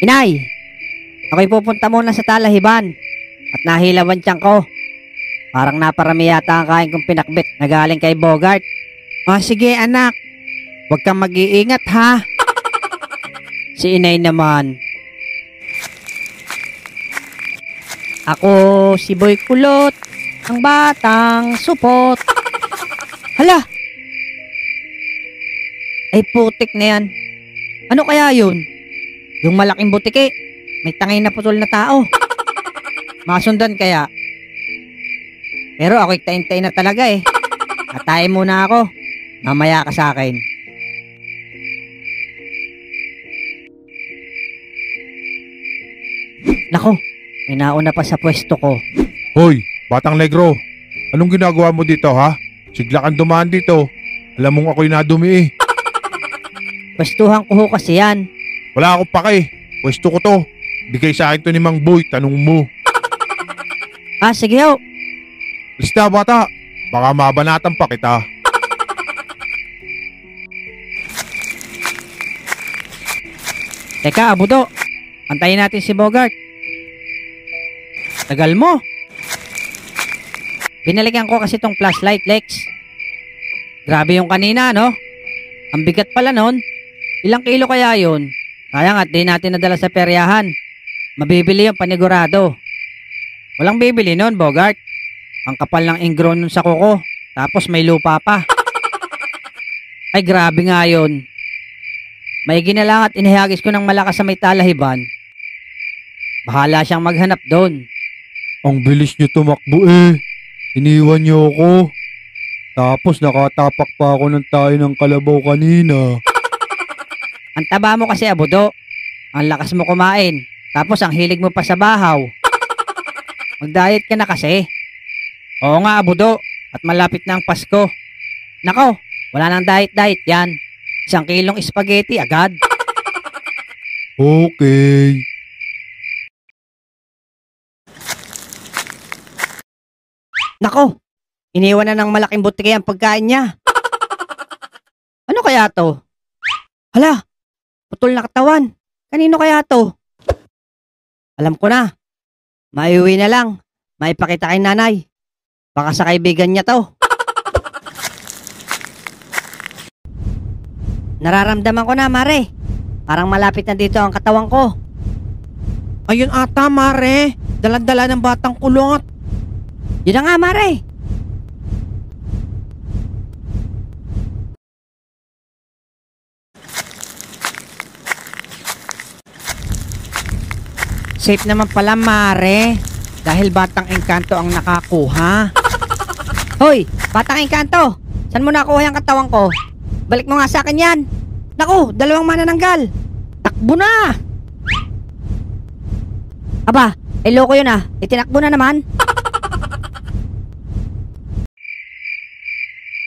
Inay, ako'y pupunta muna sa talahiban at nahilawan tiyan ko. Parang naparami yata ang kain kong pinakbit na galing kay Bogart. O sige anak, huwag kang mag-iingat ha. Si inay naman. Ako si Boy Kulot, ang batang supot. Hala! Ay putik na yan. Ano kaya yun? Yung malaking butike, may tangay na putol na tao. Masundan kaya? Pero ako'y tain-tain na talaga eh. Atayin muna ako. Mamaya ka sa akin. Nako, may nauna pa sa pwesto ko. Hoy, Batang Negro. Anong ginagawa mo dito ha? Sigla kang dumaan dito. Alam mong ako'y nadumi eh. Pwestuhan ko ho kasi yan. Wala akong pake. Pwesto ko to. Bigay sa akin to ni Mang Boy. Tanong mo. Ah, sige ho. Lista bata. Baka mabanatan pa kita. Teka, Abudo. Antayin natin si Bogart. Tagal mo. Binalikan ko kasi tong flashlight, Lex. Grabe yung kanina, no? Ang bigat pala nun. Ilang kilo kaya yun? Kaya nga, di natin nadala sa peryahan. Mabibili yung panigurado. Walang bibili nun, Bogart. Ang kapal ng ingrown nun sa kuko. Tapos may lupa pa. Ay, grabe nga yun. May ginalang at inihagis ko ng malakas sa may talahiban. Bahala siyang maghanap doon. Ang bilis nyo tumakbo eh. Iniwan nyo ako. Tapos nakatapak pa ako ng tayo ng kalabaw kanina. Ang taba mo kasi, Abudo. Ang lakas mo kumain. Tapos ang hilig mo pa sa bahaw. Mag-diet ka na kasi. Oo nga, Abudo. At malapit na ang Pasko. Nako, wala nang diet-diet yan. 1 kilong spaghetti agad. Okay. Nako, iniwan na ng malaking butike ang pagkain niya. Ano kaya to? Hala, putol na katawan. Kanino kaya to? Alam ko na. Maiuwi na lang. Maipakita kay nanay. Baka sa kaibigan niya to. Nararamdaman ko na, Mare. Parang malapit na dito ang katawan ko. Ayun ata Mare, dalan-dala ng batang kulot. Yun na nga, Mare. Safe naman pala Mare, dahil batang engkanto ang nakakuha. Hoy, batang engkanto. Saan mo nakuha yung katawan ko? Balik mo nga sa akin yan. Naku, 2 manananggal. Takbo na. Aba, ay loko yun ah. Itinakbo na naman.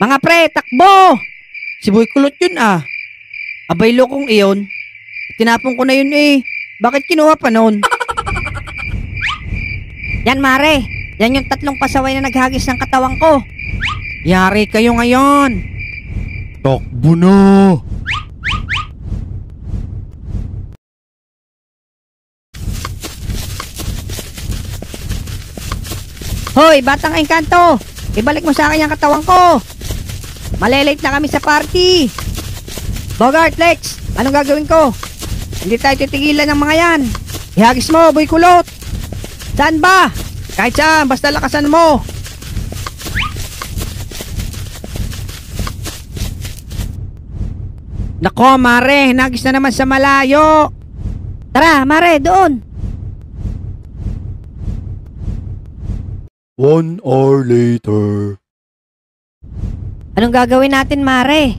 Mga pre, takbo! Si Boy Kulot yun ah. Abay lokong iyon. Tinapon ko na yun eh. Bakit kinuha pa nun? Yan, Mare. Yan yung 3 pasaway na naghagis ng katawan ko. Yari kayo ngayon. Takbo na. Hoy, batang engkanto! Ibalik mo sa akin yung katawan ko. Malilate na kami sa party. Bogart, Lex, anong gagawin ko? Hindi tayo titigilan ng mga yan. Ihagis mo, Boy Kulot. Saan ba? Kahit saan, basta lakasan mo. Nako Mare, hinagis na naman sa malayo. Tara, Mare, doon. 1 hour later. Anong gagawin natin, Mare?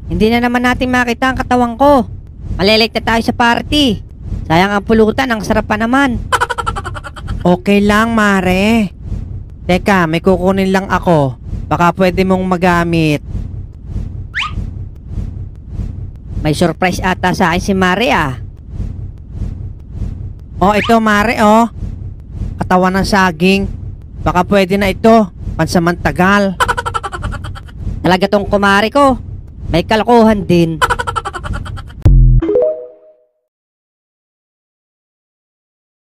Hindi na naman natin makita ang katawan ko. Malilate na tayo sa party. Sayang ang pulutan, ang sarap pa naman. Okay lang Mare. Teka, may kukunin lang ako. Baka pwede mong magamit. May surprise ata sa akin si Mare ah. Oh, ito Mare oh. Katawan ng saging. Baka pwede na ito. Pansamantagal. Talaga tong kumare ko. May kalokohan din.